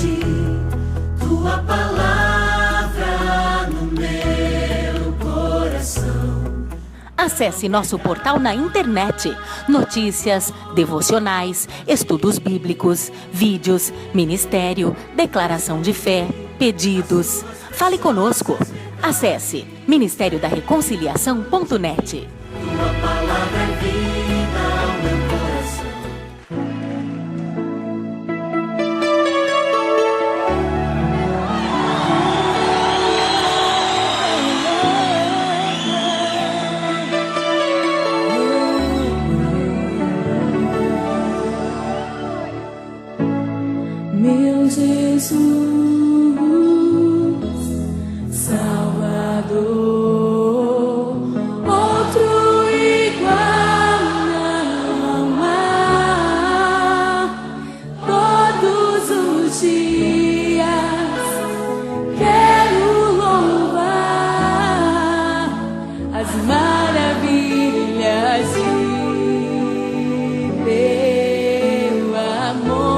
Internet, tua palavra no meu coração. Acesse nosso portal na internet. Notícias, devocionais, estudos bíblicos, vídeos, ministério, declaração de fé, pedidos. Fale conosco. Acesse ministériodareconciliação.net. Tua palavra é vida ao meu coração. Meu Jesus, Salvador, outro igual não há. Todos os dias quero louvar as maravilhas de teu amor.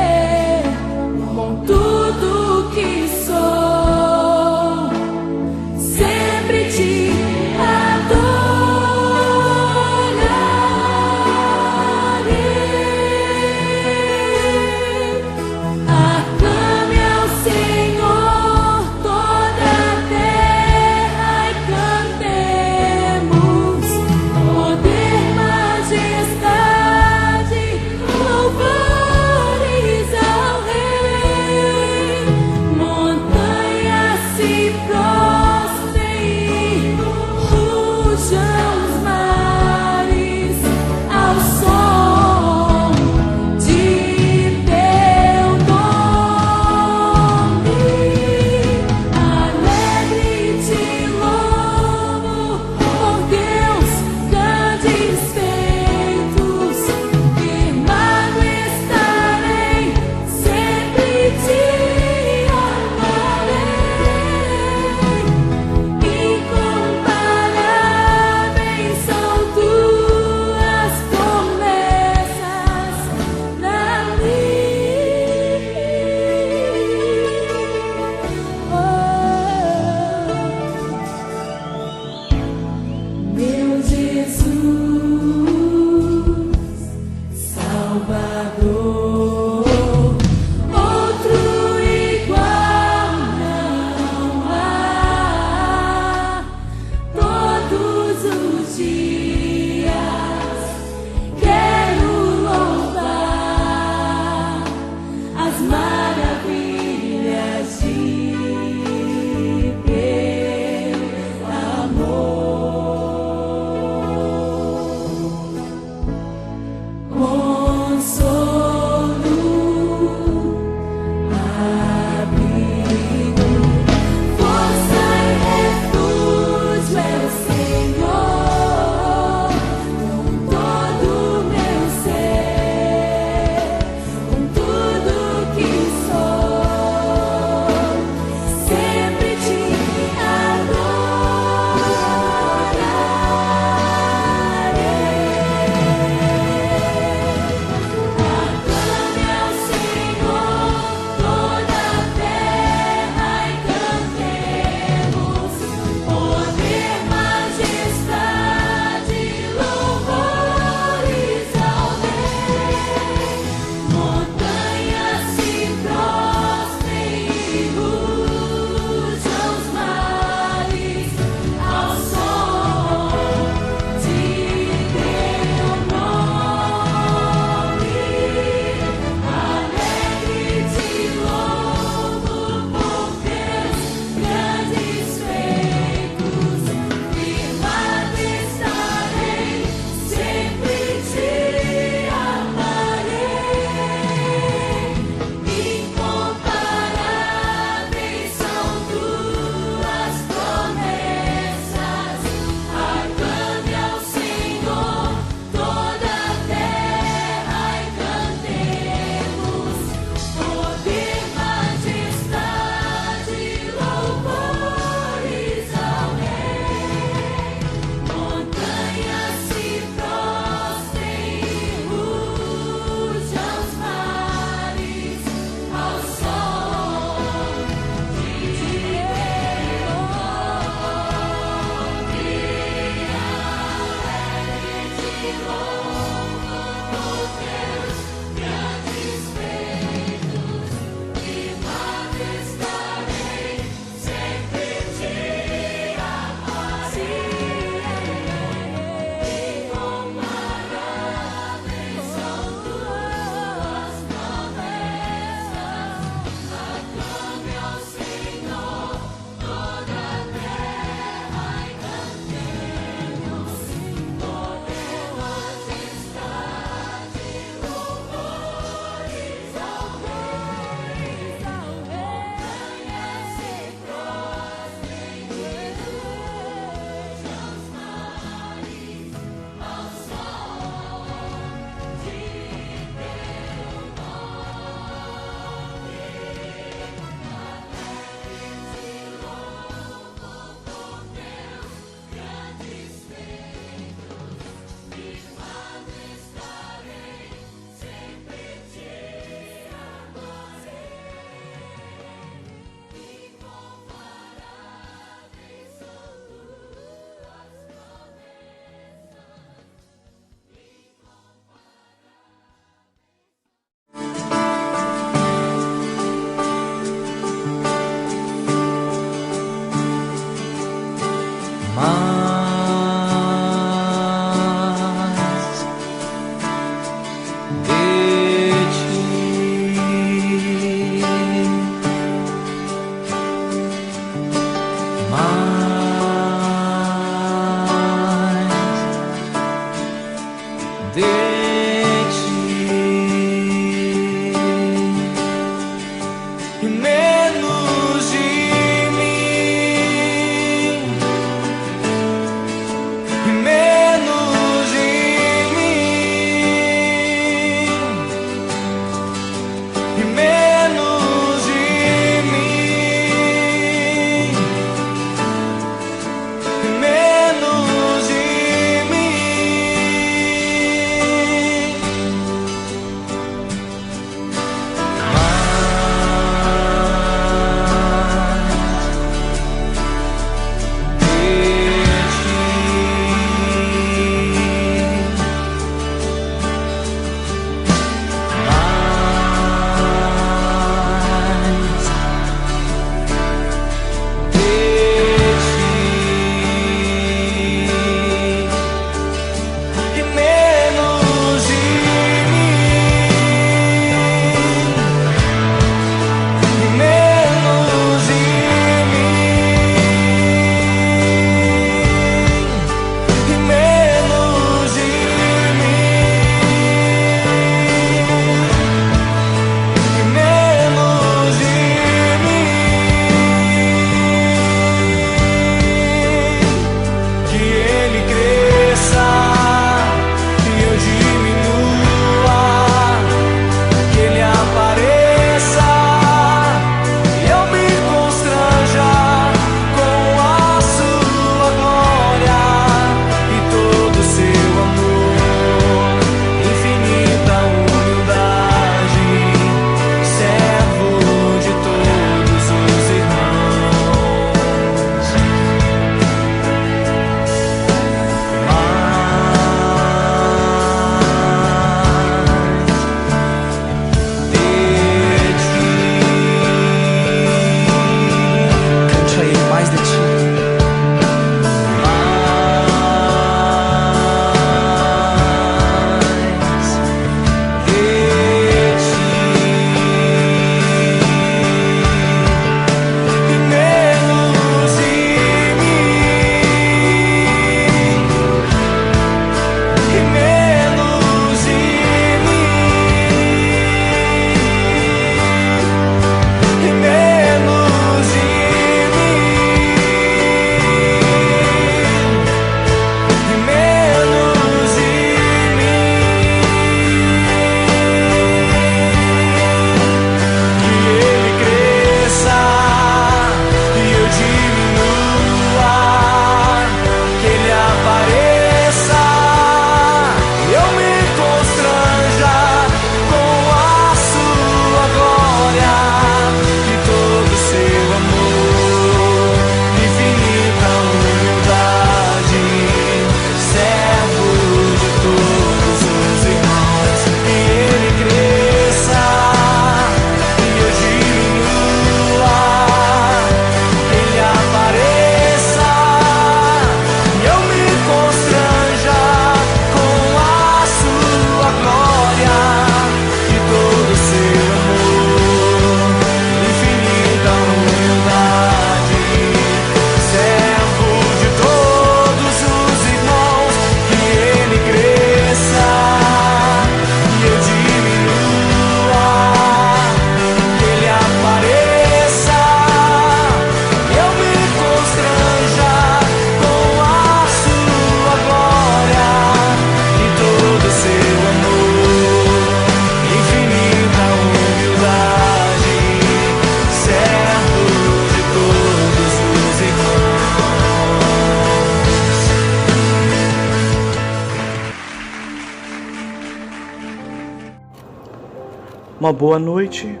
Uma boa noite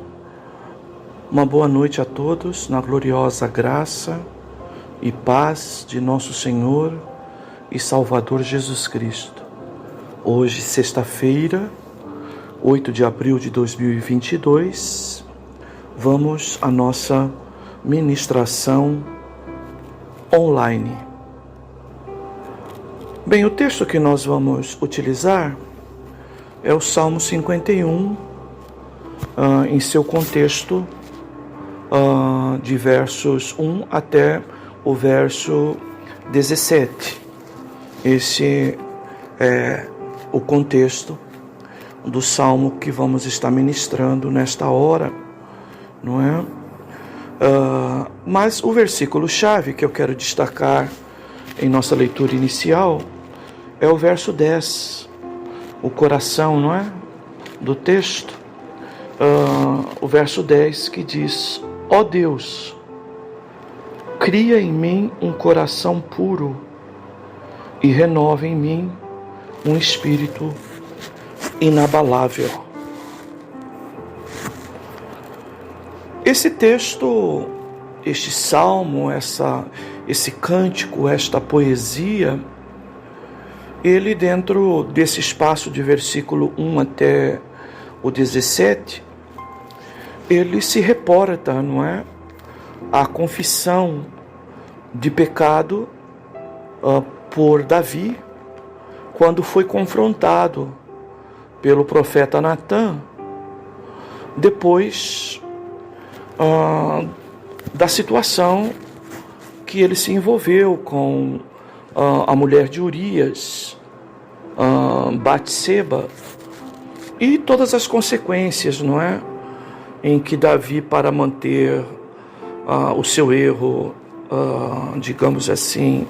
a todos, na gloriosa graça e paz de nosso Senhor e Salvador Jesus Cristo. Hoje, sexta-feira, 8 de abril de 2022, vamos à nossa ministração online. Bem, o texto que nós vamos utilizar é o Salmo 51, em seu contexto, de versos 1 até o verso 17. Esse é o contexto do salmo que vamos estar ministrando nesta hora, não é? Mas o versículo-chave que eu quero destacar em nossa leitura inicial é o verso 10, o coração, não é? Do texto. O verso 10 que diz: ó Deus, cria em mim um coração puro e renova em mim um espírito inabalável. Esse texto, este salmo, esse cântico, esta poesia, ele dentro desse espaço de versículo 1 até o 17, ele se reporta, não é? A confissão de pecado por Davi, quando foi confrontado pelo profeta Natã, depois da situação que ele se envolveu com a mulher de Urias, Batseba, e todas as consequências, não é? Em que Davi, para manter o seu erro, digamos assim,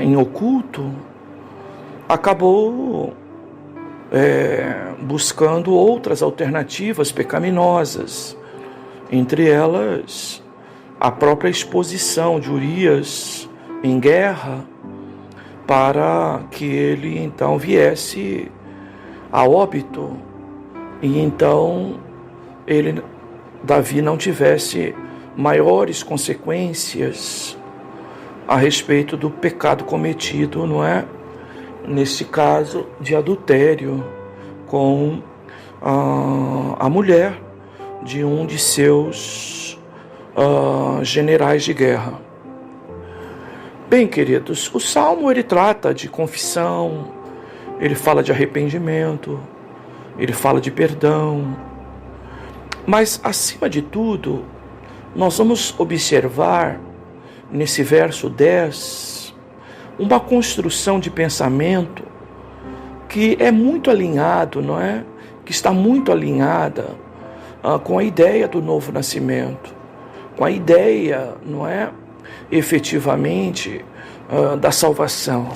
em oculto, acabou buscando outras alternativas pecaminosas, entre elas a própria exposição de Urias em guerra, para que ele então viesse a óbito, e então Davi não tivesse maiores consequências a respeito do pecado cometido, não é? Nesse caso de adultério com a mulher de um de seus generais de guerra. Bem, queridos, o Salmo ele trata de confissão, ele fala de arrependimento, ele fala de perdão, mas acima de tudo, nós vamos observar nesse verso 10 uma construção de pensamento que é muito alinhado, não é? Que está muito alinhada com a ideia do novo nascimento, com a ideia, não é? Efetivamente, da salvação.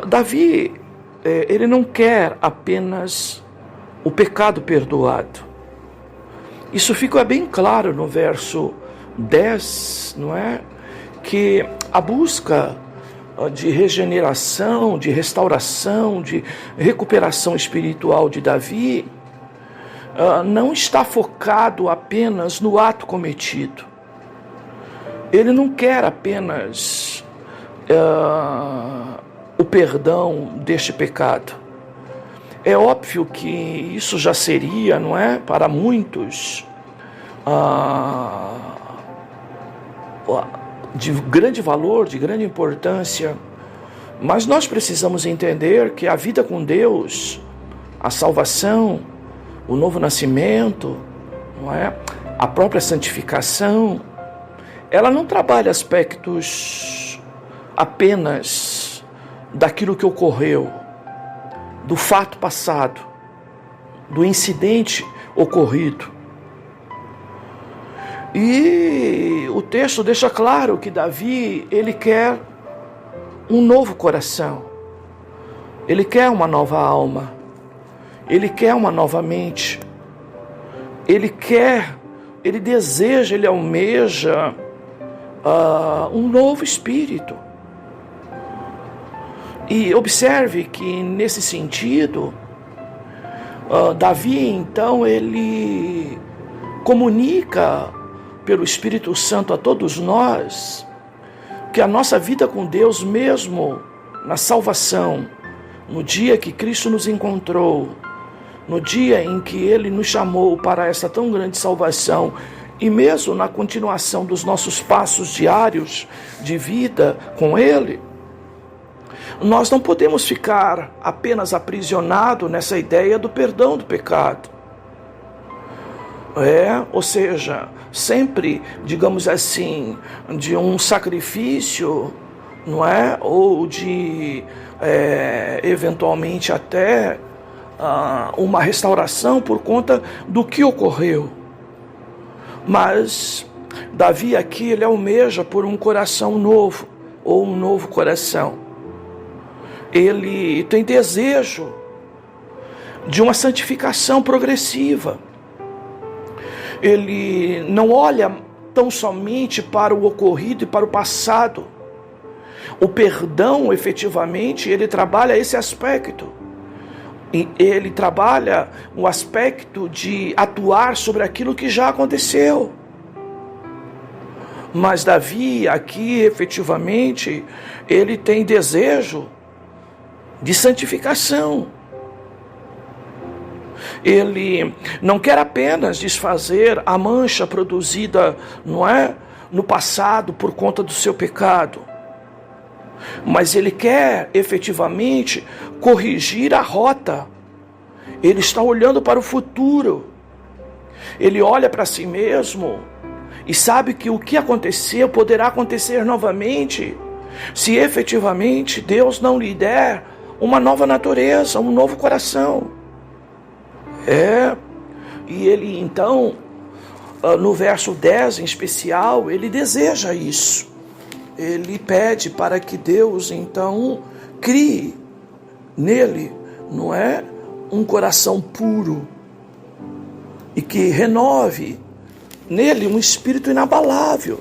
Davi, ele não quer apenas o pecado perdoado. Isso fica bem claro no verso 10, não é? Que a busca de regeneração, de restauração, de recuperação espiritual de Davi não está focado apenas no ato cometido. Ele não quer apenas o perdão deste pecado. É óbvio que isso já seria, não é, para muitos, de grande valor, de grande importância, mas nós precisamos entender que a vida com Deus, a salvação, o novo nascimento, não é, a própria santificação, ela não trabalha aspectos apenas daquilo que ocorreu, do fato passado, do incidente ocorrido. E o texto deixa claro que Davi, ele quer um novo coração, ele quer uma nova alma, ele quer uma nova mente, ele deseja, ele almeja um novo espírito. E observe que nesse sentido, Davi, então, ele comunica pelo Espírito Santo a todos nós que a nossa vida com Deus, mesmo na salvação, no dia que Cristo nos encontrou, no dia em que Ele nos chamou para essa tão grande salvação, e mesmo na continuação dos nossos passos diários de vida com Ele, nós não podemos ficar apenas aprisionados nessa ideia do perdão do pecado. Ou seja, sempre, digamos assim, de um sacrifício, não é? Ou de, eventualmente até, uma restauração por conta do que ocorreu. Mas Davi aqui, ele almeja por um coração novo, ou um novo coração. Ele tem desejo de uma santificação progressiva. Ele não olha tão somente para o ocorrido e para o passado. O perdão, efetivamente, ele trabalha esse aspecto. Ele trabalha o aspecto de atuar sobre aquilo que já aconteceu. Mas Davi, aqui, efetivamente, ele tem desejo de santificação. Ele não quer apenas desfazer a mancha produzida, não é, no passado por conta do seu pecado, mas ele quer efetivamente corrigir a rota. Ele está olhando para o futuro. Ele olha para si mesmo e sabe que o que aconteceu poderá acontecer novamente, se efetivamente Deus não lhe der uma nova natureza, um novo coração. E ele então, no verso 10 em especial, ele deseja isso. Ele pede para que Deus então crie nele, não é, um coração puro, e que renove nele um espírito inabalável,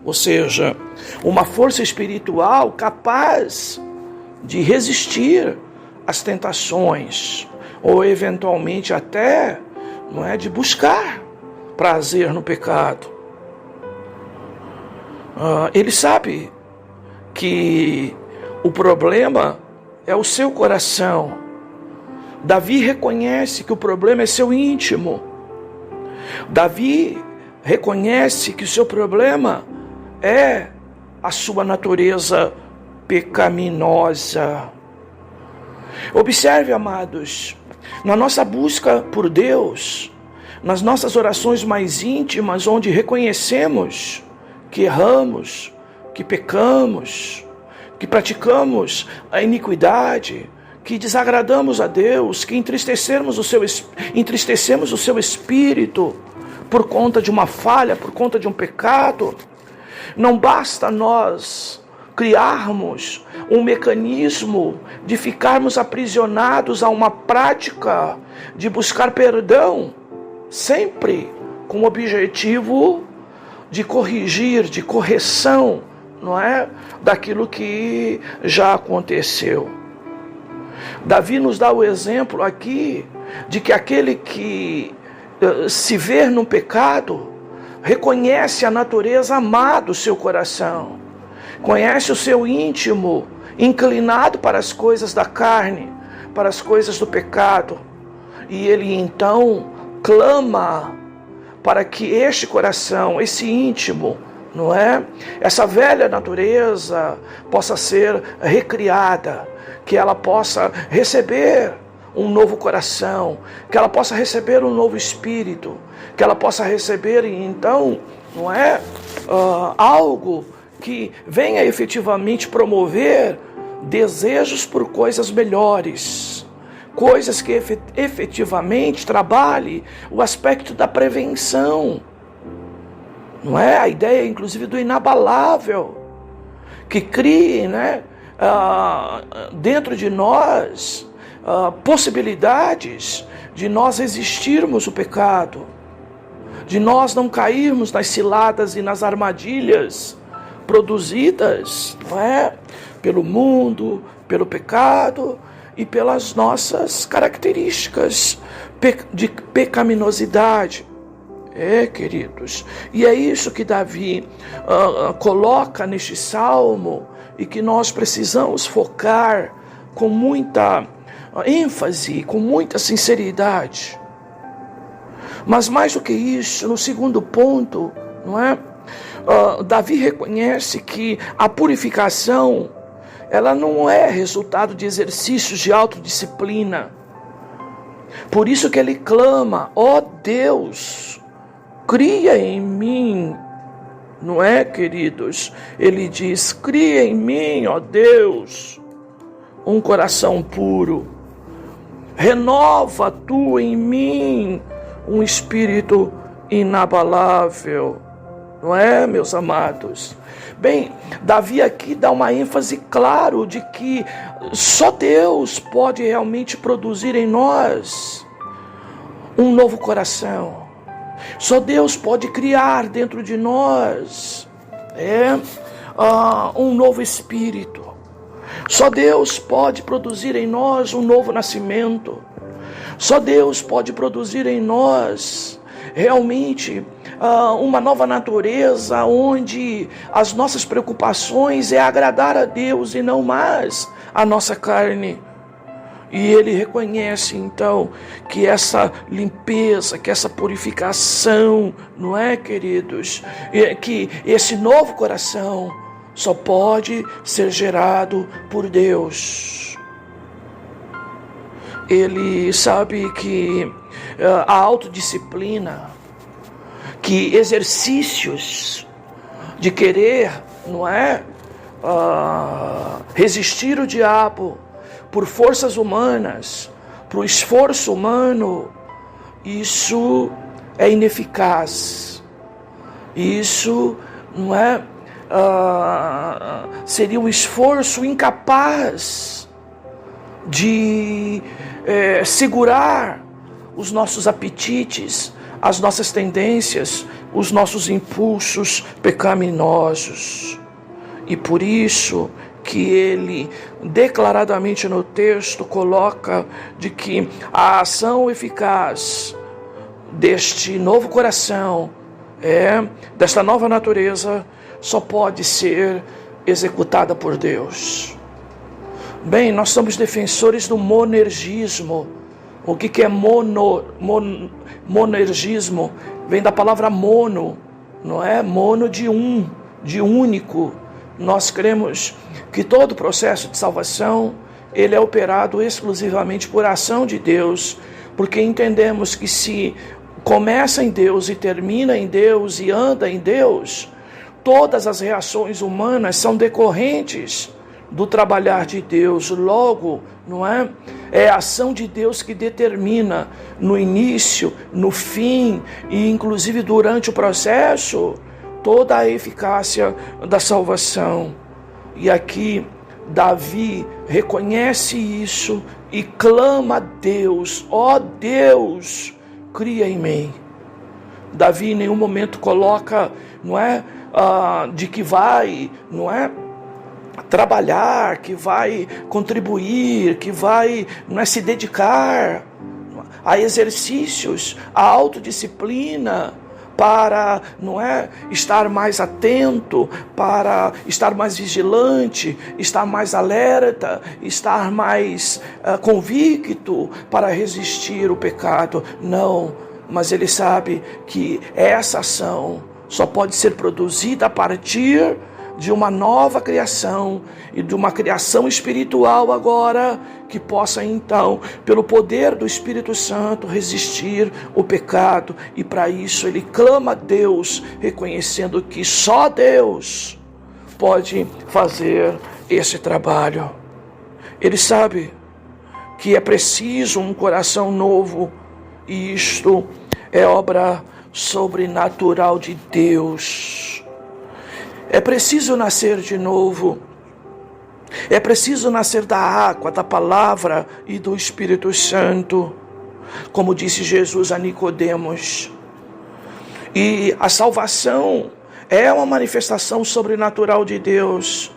ou seja, uma força espiritual capaz de resistir às tentações, ou eventualmente até, não é, de buscar prazer no pecado. Ele sabe que o problema é o seu coração. Davi reconhece que o problema é seu íntimo. Davi reconhece que o seu problema é a sua natureza pecaminosa. Observe, amados, na nossa busca por Deus, nas nossas orações mais íntimas, onde reconhecemos que erramos, que pecamos, que praticamos a iniquidade, que desagradamos a Deus, que entristecemos o seu espírito por conta de uma falha, por conta de um pecado, não basta nós criarmos um mecanismo de ficarmos aprisionados a uma prática de buscar perdão, sempre com o objetivo de corrigir, de correção, não é, daquilo que já aconteceu. Davi nos dá o exemplo aqui de que aquele que se vê no pecado reconhece a natureza má do seu coração, conhece o seu íntimo inclinado para as coisas da carne, para as coisas do pecado, e ele então clama para que este coração, esse íntimo, não é, essa velha natureza possa ser recriada, que ela possa receber um novo coração, que ela possa receber um novo espírito, que ela possa receber então, não é, algo que venha efetivamente promover desejos por coisas melhores, coisas que efetivamente trabalhe o aspecto da prevenção, não é? A ideia inclusive do inabalável, que crie, né, dentro de nós possibilidades de nós resistirmos o pecado, de nós não cairmos nas ciladas e nas armadilhas produzidas, não é, pelo mundo, pelo pecado, e pelas nossas características de pecaminosidade. Queridos, e é isso que Davi coloca neste salmo e que nós precisamos focar com muita ênfase, com muita sinceridade. Mas mais do que isso, no segundo ponto, não é? Davi reconhece que a purificação, ela não é resultado de exercícios de autodisciplina. Por isso que ele clama: ó Deus, cria em mim, não é, queridos? Ele diz: cria em mim, ó Deus, um coração puro. Renova tu em mim um espírito inabalável. Não é, meus amados? Bem, Davi aqui dá uma ênfase claro de que só Deus pode realmente produzir em nós um novo coração. Só Deus pode criar dentro de nós um novo espírito. Só Deus pode produzir em nós um novo nascimento. Só Deus pode produzir em nós realmente uma nova natureza, onde as nossas preocupações é agradar a Deus e não mais a nossa carne. E ele reconhece então que essa limpeza, que essa purificação, não é, queridos? Que esse novo coração só pode ser gerado por Deus. Ele sabe que a autodisciplina, que exercícios de querer, não é, resistir o diabo por forças humanas, por esforço humano, isso é ineficaz. Isso, não é, seria um esforço incapaz de segurar os nossos apetites, as nossas tendências, os nossos impulsos pecaminosos. E por isso que ele declaradamente no texto coloca de que a ação eficaz deste novo coração, desta nova natureza, só pode ser executada por Deus. Bem, nós somos defensores do monergismo. O que é monergismo? Vem da palavra mono, não é? Mono de único. Nós cremos que todo o processo de salvação, ele é operado exclusivamente por ação de Deus, porque entendemos que se começa em Deus e termina em Deus e anda em Deus, todas as reações humanas são decorrentes do trabalhar de Deus. Logo, não é? É a ação de Deus que determina no início, no fim e inclusive durante o processo toda a eficácia da salvação. E aqui Davi reconhece isso e clama a Deus: ó Deus, cria em mim. Davi em nenhum momento coloca, não é, de que vai, não é, trabalhar, que vai contribuir, que vai, não é, se dedicar a exercícios, a autodisciplina, para, não é, estar mais atento, para estar mais vigilante, estar mais alerta, estar mais convicto para resistir o pecado. Não, mas ele sabe que essa ação só pode ser produzida a partir de uma nova criação e de uma criação espiritual agora, que possa então, pelo poder do Espírito Santo, resistir o pecado. E para isso ele clama a Deus, reconhecendo que só Deus pode fazer esse trabalho. Ele sabe que é preciso um coração novo, e isto é obra sobrenatural de Deus. É preciso nascer de novo. É preciso nascer da água, da palavra e do Espírito Santo, como disse Jesus a Nicodemos. E a salvação é uma manifestação sobrenatural de Deus.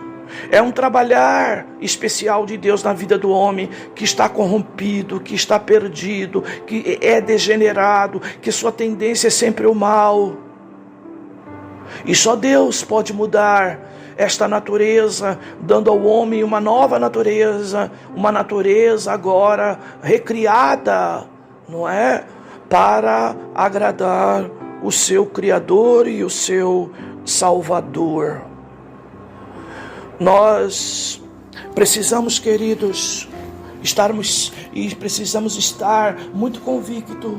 É um trabalhar especial de Deus na vida do homem que está corrompido, que está perdido, que é degenerado, que sua tendência é sempre o mal. E só Deus pode mudar esta natureza, dando ao homem uma nova natureza, uma natureza agora recriada, não é? Para agradar o seu Criador e o seu Salvador. Nós precisamos, queridos, precisamos estar muito convictos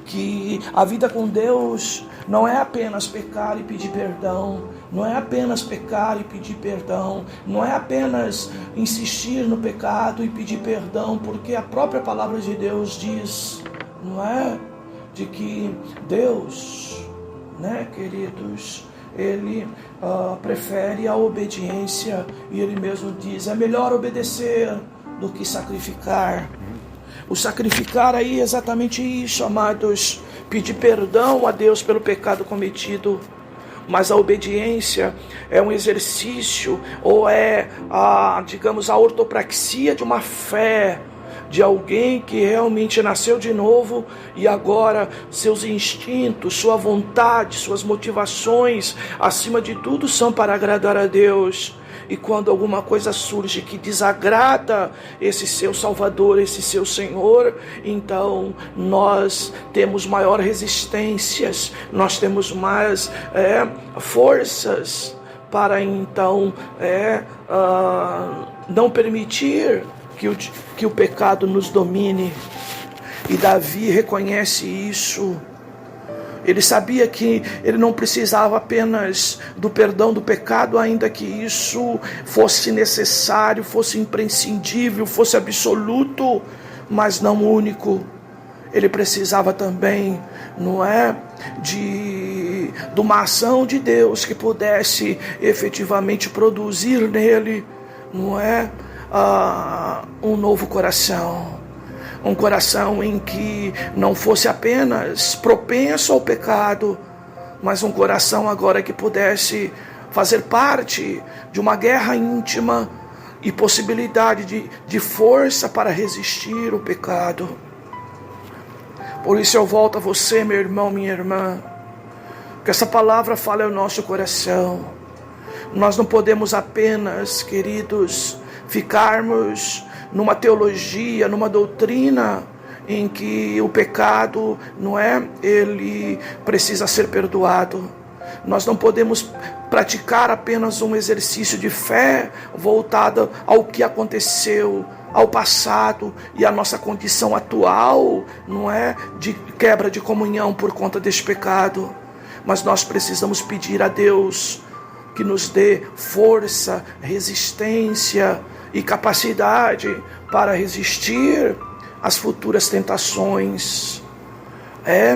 que a vida com Deus não é apenas pecar e pedir perdão, não é apenas pecar e pedir perdão, não é apenas insistir no pecado e pedir perdão, porque a própria palavra de Deus diz, não é? De que Deus, né, queridos, Ele prefere a obediência, e Ele mesmo diz, é melhor obedecer do que sacrificar. O sacrificar aí é exatamente isso, amados, pedir perdão a Deus pelo pecado cometido. Mas a obediência é um exercício, ou é, a ortopraxia de uma fé, de alguém que realmente nasceu de novo e agora seus instintos, sua vontade, suas motivações, acima de tudo, são para agradar a Deus. E quando alguma coisa surge que desagrada esse seu Salvador, esse seu Senhor, então nós temos maior resistências, nós temos mais forças para então não permitir que o pecado nos domine. E Davi reconhece isso. Ele sabia que ele não precisava apenas do perdão do pecado, ainda que isso fosse necessário, fosse imprescindível, fosse absoluto, mas não único. Ele precisava também, não é, de uma ação de Deus que pudesse efetivamente produzir nele, não é, um novo coração. Um coração em que não fosse apenas propenso ao pecado, mas um coração agora que pudesse fazer parte de uma guerra íntima e possibilidade de força para resistir o pecado. Por isso eu volto a você, meu irmão, minha irmã, que essa palavra fale ao nosso coração. Nós não podemos apenas, queridos, ficarmos numa teologia, numa doutrina em que o pecado, não é, ele precisa ser perdoado. Nós não podemos praticar apenas um exercício de fé voltado ao que aconteceu, ao passado e à nossa condição atual, não é, de quebra de comunhão por conta deste pecado. Mas nós precisamos pedir a Deus que nos dê força, resistência e capacidade para resistir às futuras tentações.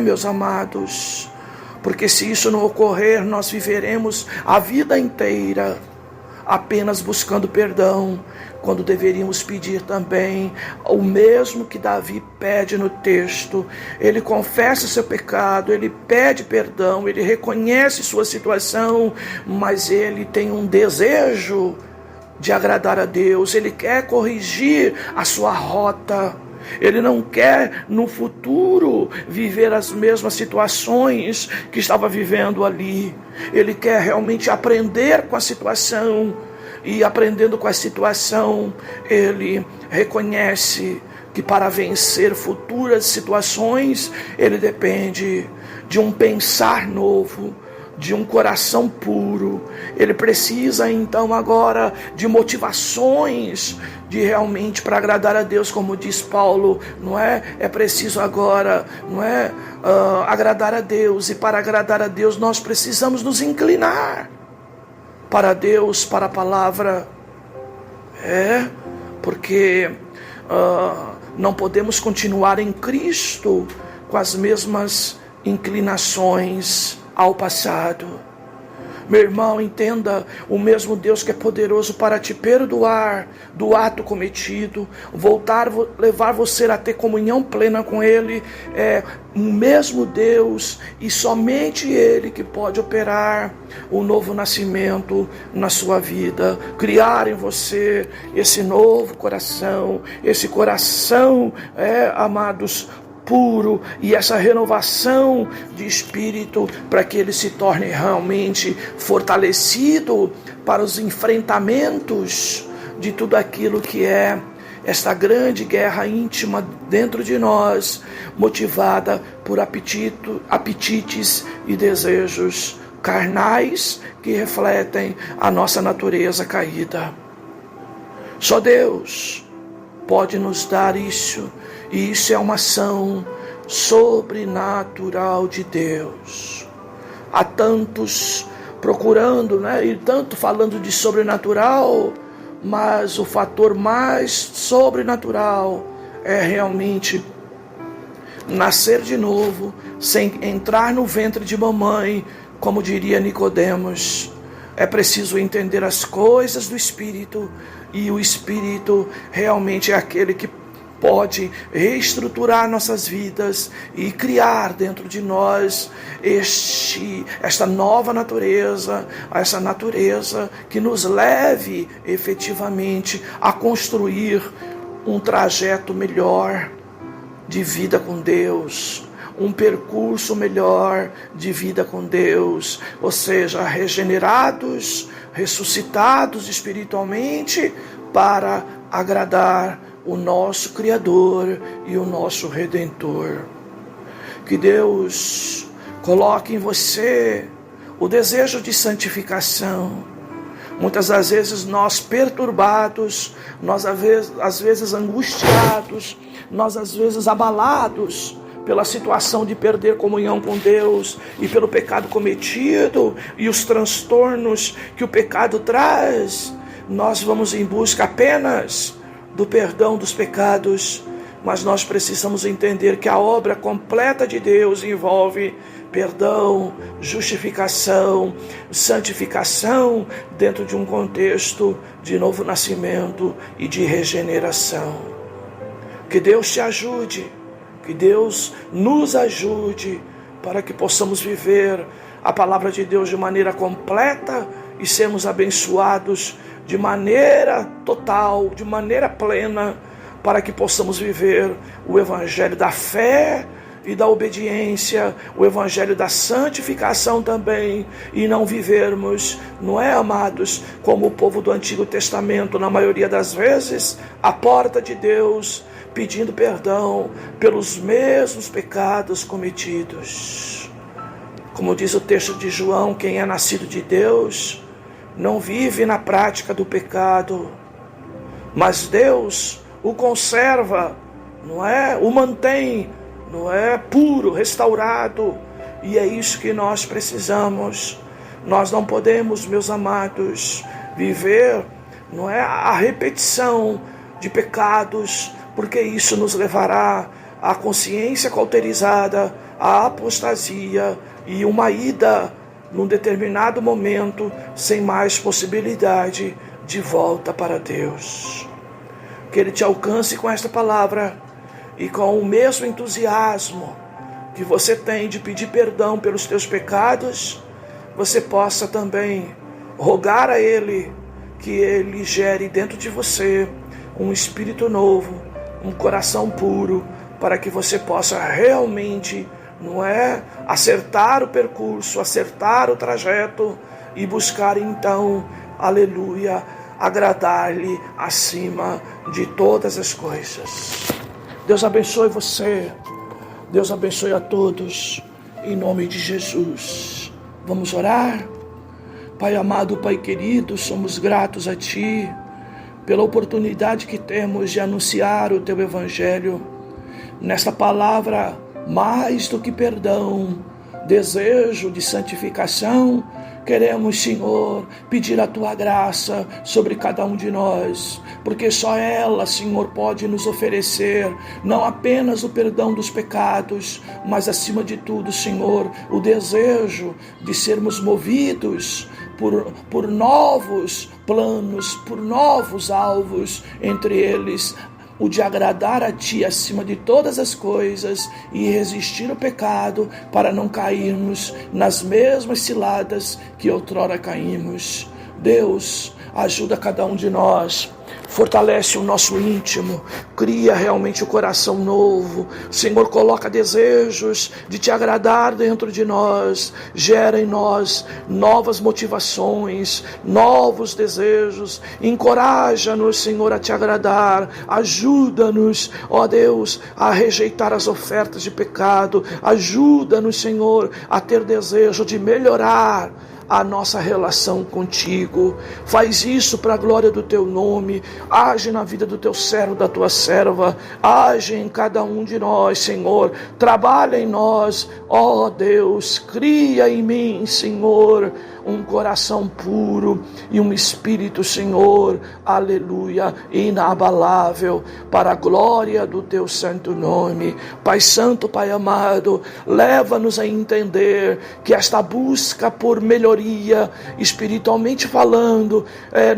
Meus amados, porque se isso não ocorrer, nós viveremos a vida inteira apenas buscando perdão, quando deveríamos pedir também o mesmo que Davi pede no texto. Ele confessa seu pecado, ele pede perdão, ele reconhece sua situação, mas ele tem um desejo de agradar a Deus. Ele quer corrigir a sua rota. Ele não quer no futuro viver as mesmas situações que estava vivendo ali. Ele quer realmente aprender com a situação. E aprendendo com a situação, ele reconhece que para vencer futuras situações, ele depende de um pensar novo, de um coração puro. Ele precisa então agora de motivações de realmente para agradar a Deus, como diz Paulo, não é? É preciso agora, não é, agradar a Deus, e para agradar a Deus nós precisamos nos inclinar para Deus, para a palavra. Porque não podemos continuar em Cristo com as mesmas inclinações ao passado. Meu irmão, entenda, o mesmo Deus que é poderoso para te perdoar do ato cometido, levar você a ter comunhão plena com Ele, é o mesmo Deus e somente Ele que pode operar o novo nascimento na sua vida, criar em você esse novo coração, esse coração, amados, puro, e essa renovação de espírito para que ele se torne realmente fortalecido para os enfrentamentos de tudo aquilo que é esta grande guerra íntima dentro de nós, motivada por apetites e desejos carnais que refletem a nossa natureza caída. Só Deus pode nos dar isso, e isso é uma ação sobrenatural de Deus. Há tantos procurando, e tanto falando de sobrenatural, mas o fator mais sobrenatural é realmente nascer de novo, sem entrar no ventre de mamãe, como diria Nicodemos. É preciso entender as coisas do Espírito, e o Espírito realmente é aquele que pode reestruturar nossas vidas e criar dentro de nós esta nova natureza, essa natureza que nos leve efetivamente a construir um trajeto melhor de vida com Deus, um percurso melhor de vida com Deus, ou seja, regenerados, ressuscitados espiritualmente para agradar o nosso Criador e o nosso Redentor. Que Deus coloque em você o desejo de santificação. Muitas das vezes nós perturbados, nós às vezes angustiados, nós às vezes abalados pela situação de perder comunhão com Deus e pelo pecado cometido e os transtornos que o pecado traz, nós vamos em busca apenas do perdão dos pecados, mas nós precisamos entender que a obra completa de Deus envolve perdão, justificação, santificação dentro de um contexto de novo nascimento e de regeneração. Que Deus te ajude, que Deus nos ajude para que possamos viver a palavra de Deus de maneira completa e sermos abençoados de maneira total, de maneira plena, para que possamos viver o evangelho da fé e da obediência, o evangelho da santificação também, e não vivermos, amados, como o povo do Antigo Testamento, na maioria das vezes, à porta de Deus, pedindo perdão pelos mesmos pecados cometidos. Como diz o texto de João, quem é nascido de Deus não vive na prática do pecado, mas Deus o conserva, o mantém, puro, restaurado, e é isso que nós precisamos. Nós não podemos, meus amados, viver, a repetição de pecados, porque isso nos levará à consciência cauterizada, à apostasia e uma ida num determinado momento, sem mais possibilidade de volta para Deus. Que Ele te alcance com esta palavra e com o mesmo entusiasmo que você tem de pedir perdão pelos teus pecados, você possa também rogar a Ele que Ele gere dentro de você um espírito novo, um coração puro, para que você possa realmente acertar o percurso, acertar o trajeto e buscar então, aleluia, agradar-lhe acima de todas as coisas. Deus abençoe você, Deus abençoe a todos, em nome de Jesus. Vamos orar? Pai amado, Pai querido, somos gratos a Ti pela oportunidade que temos de anunciar o Teu Evangelho. Nesta palavra, mais do que perdão, desejo de santificação, queremos, Senhor, pedir a Tua graça sobre cada um de nós, porque só ela, Senhor, pode nos oferecer não apenas o perdão dos pecados, mas acima de tudo, Senhor, o desejo de sermos movidos por novos planos, por novos alvos, entre eles o de agradar a Ti acima de todas as coisas e resistir ao pecado para não cairmos nas mesmas ciladas que outrora caímos. Deus, ajuda cada um de nós, fortalece o nosso íntimo, cria realmente o coração novo. Senhor, coloca desejos de Te agradar dentro de nós, gera em nós novas motivações, novos desejos, encoraja-nos, Senhor, a Te agradar, ajuda-nos, ó Deus, a rejeitar as ofertas de pecado, ajuda-nos, Senhor, a ter desejo de melhorar a nossa relação contigo. Faz isso para a glória do Teu nome. Age na vida do Teu servo, da Tua serva. Age em cada um de nós, Senhor. Trabalha em nós, ó Deus. Cria em mim, Senhor, um coração puro e um espírito, Senhor, aleluia, inabalável, para a glória do Teu santo nome. Pai santo, Pai amado, leva-nos a entender que esta busca por melhoria, espiritualmente falando,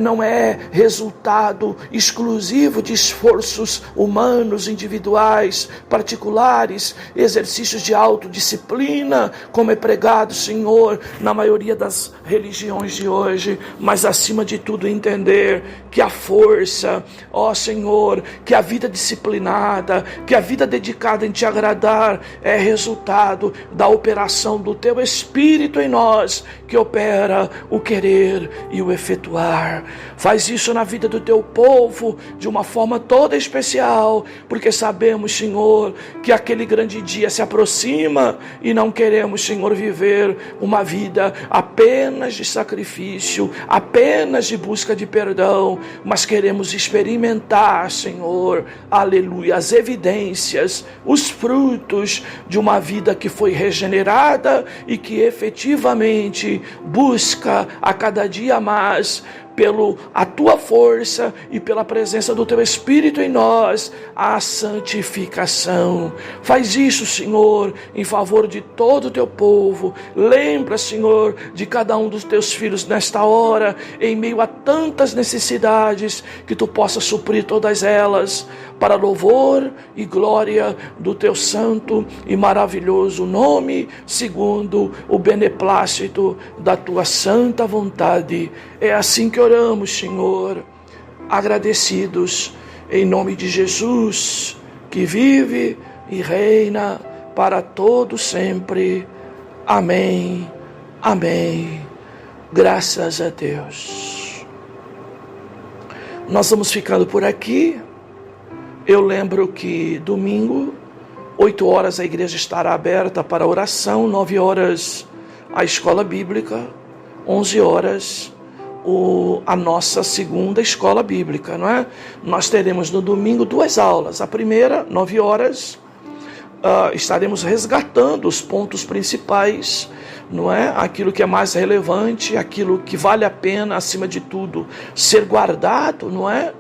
não é resultado exclusivo de esforços humanos, individuais, particulares, exercícios de autodisciplina, como é pregado, Senhor, na maioria das religiões de hoje, mas acima de tudo entender que a força, ó Senhor, que a vida disciplinada, que a vida dedicada em Te agradar é resultado da operação do Teu Espírito em nós, que opera o querer e o efetuar. Faz isso na vida do Teu povo de uma forma toda especial, porque sabemos, Senhor, que aquele grande dia se aproxima e não queremos, Senhor, viver uma vida apenas de sacrifício, apenas de busca de perdão, mas queremos experimentar, Senhor, aleluia, as evidências, os frutos de uma vida que foi regenerada e que efetivamente busca a cada dia mais, pela a Tua força e pela presença do Teu Espírito em nós, a santificação. Faz isso, Senhor, em favor de todo o Teu povo. Lembra, Senhor, de cada um dos Teus filhos nesta hora, em meio a tantas necessidades, que Tu possas suprir todas elas, para louvor e glória do Teu santo e maravilhoso nome, segundo o beneplácito da Tua santa vontade. É assim que oramos, Senhor, agradecidos, em nome de Jesus, que vive e reina para todo sempre. Amém, amém. Graças a Deus. Nós vamos ficando por aqui. Eu lembro que domingo, 8 horas, a igreja estará aberta para oração, 9 horas a escola bíblica, 11 horas a nossa segunda escola bíblica, não é? Nós teremos no domingo 2 aulas. A primeira, 9 horas, estaremos resgatando os pontos principais, não é? Aquilo que é mais relevante, aquilo que vale a pena, acima de tudo, ser guardado, não é?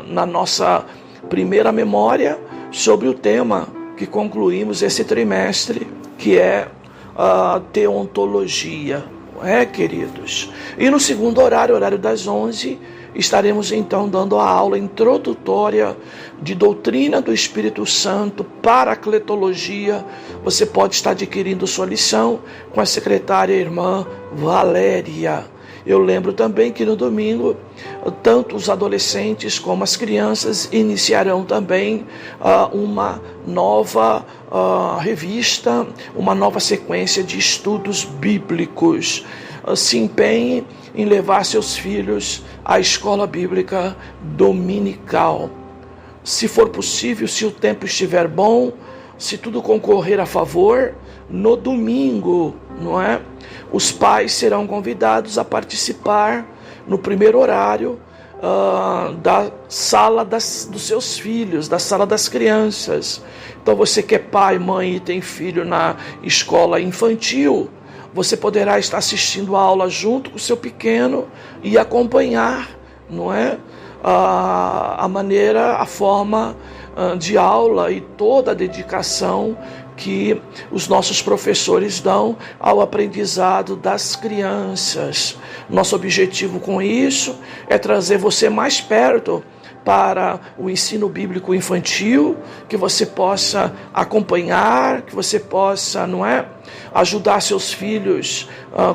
Na nossa primeira memória sobre o tema que concluímos esse trimestre, que é a teontologia, não é, queridos? E no segundo horário das 11, estaremos então dando a aula introdutória de doutrina do Espírito Santo, paracletologia. Você pode estar adquirindo sua lição com a secretária irmã Valéria. Eu lembro também que no domingo, tanto os adolescentes como as crianças iniciarão também uma nova revista, uma nova sequência de estudos bíblicos. Se empenhe em levar seus filhos à escola bíblica dominical. Se for possível, se o tempo estiver bom, se tudo concorrer a favor, no domingo, não é? Os pais serão convidados a participar no primeiro horário da sala dos seus filhos, da sala das crianças. Então você que é pai, mãe e tem filho na escola infantil, você poderá estar assistindo a aula junto com o seu pequeno e acompanhar, não é? A maneira, a forma de aula e toda a dedicação que os nossos professores dão ao aprendizado das crianças. Nosso objetivo com isso é trazer você mais perto para o ensino bíblico infantil, que você possa acompanhar, que você possa, ajudar seus filhos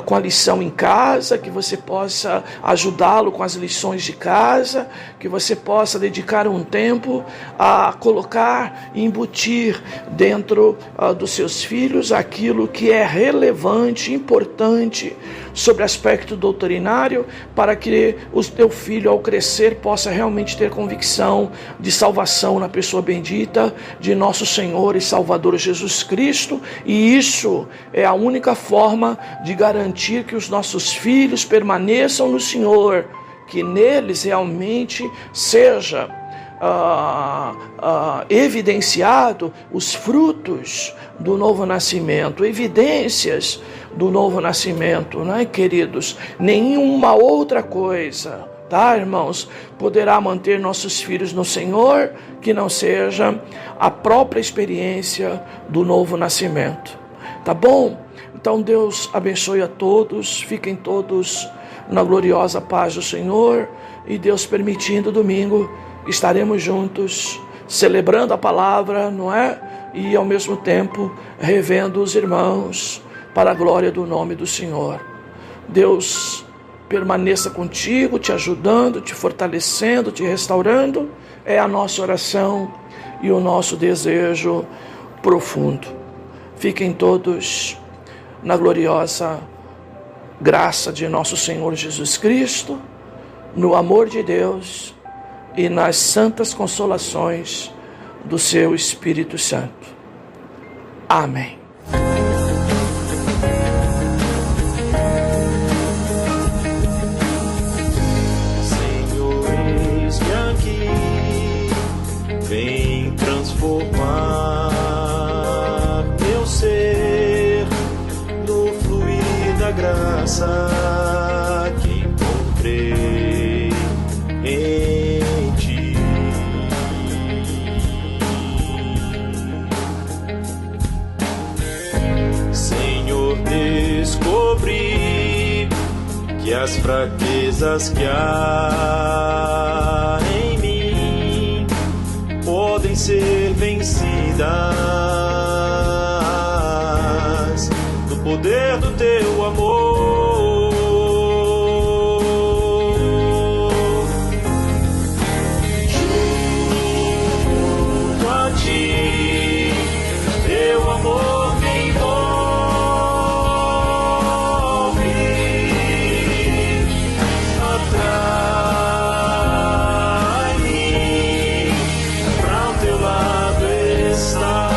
com a lição em casa, que você possa ajudá-lo com as lições de casa, que você possa dedicar um tempo a colocar e embutir dentro dos seus filhos aquilo que é relevante, importante sobre aspecto doutrinário, para que o teu filho, ao crescer, possa realmente ter convicção de salvação na pessoa bendita de nosso Senhor e Salvador Jesus Cristo. E isso é a única forma de garantir que os nossos filhos permaneçam no Senhor, que neles realmente seja evidenciado os frutos do novo nascimento, evidências do novo nascimento, queridos? Nenhuma outra coisa, irmãos, poderá manter nossos filhos no Senhor que não seja a própria experiência do novo nascimento. Tá bom? Então Deus abençoe a todos, fiquem todos na gloriosa paz do Senhor, e Deus permitindo, domingo estaremos juntos celebrando a palavra, e ao mesmo tempo revendo os irmãos para a glória do nome do Senhor. Deus permaneça contigo, te ajudando, te fortalecendo, te restaurando. É a nossa oração e o nosso desejo profundo. Fiquem todos na gloriosa graça de nosso Senhor Jesus Cristo, no amor de Deus e nas santas consolações do seu Espírito Santo. Amém. Senhor, eis-me aqui, vem transformar meu ser no fluir da graça que encontrei em ti. Senhor, descobri que as fraquezas que há em mim podem ser vencidas no poder do teu amor. Junto a ti, teu amor me envolve, atrai-me pra o teu lado estar.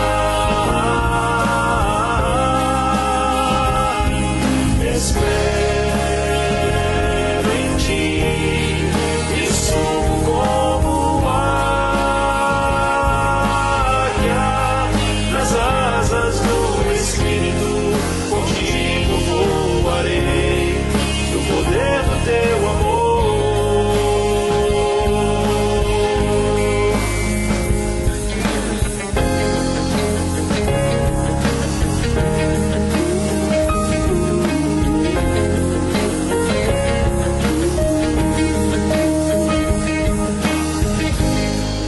Espero em ti e subo como águia nas asas do Espírito. Contigo voarei no poder do teu amor.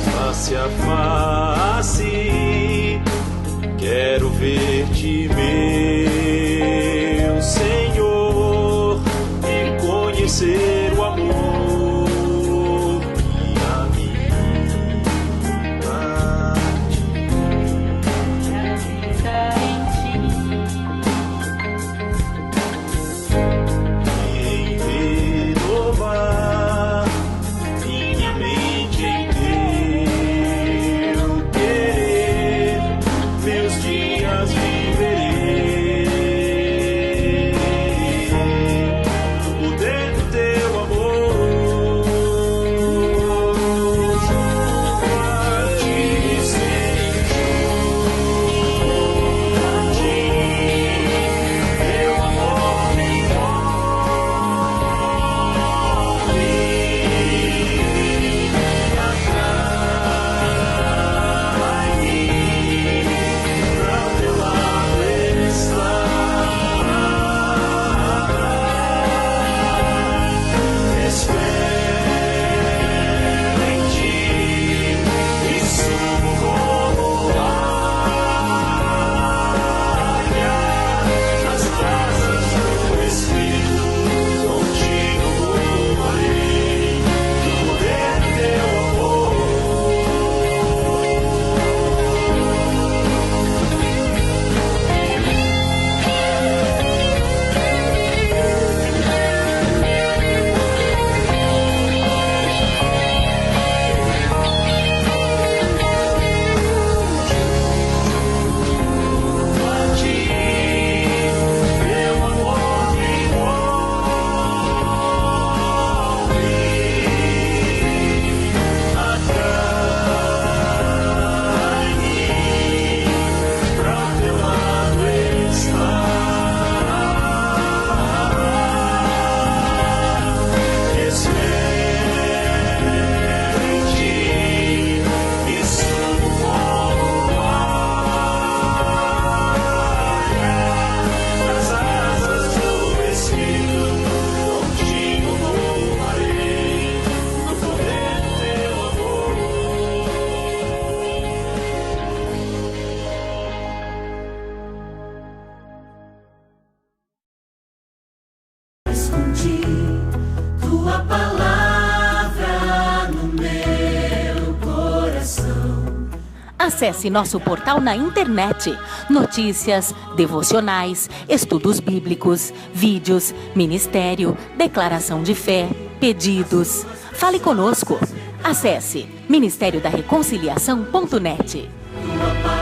Face a face, quero ver-te, meu Senhor, e conhecer o amor que a mim em renovar minha mente em teu querer, meus dias Acesse nosso portal na internet. Notícias, devocionais, estudos bíblicos, vídeos, ministério, declaração de fé, pedidos. Fale conosco. Acesse ministériodareconciliação.net. Tua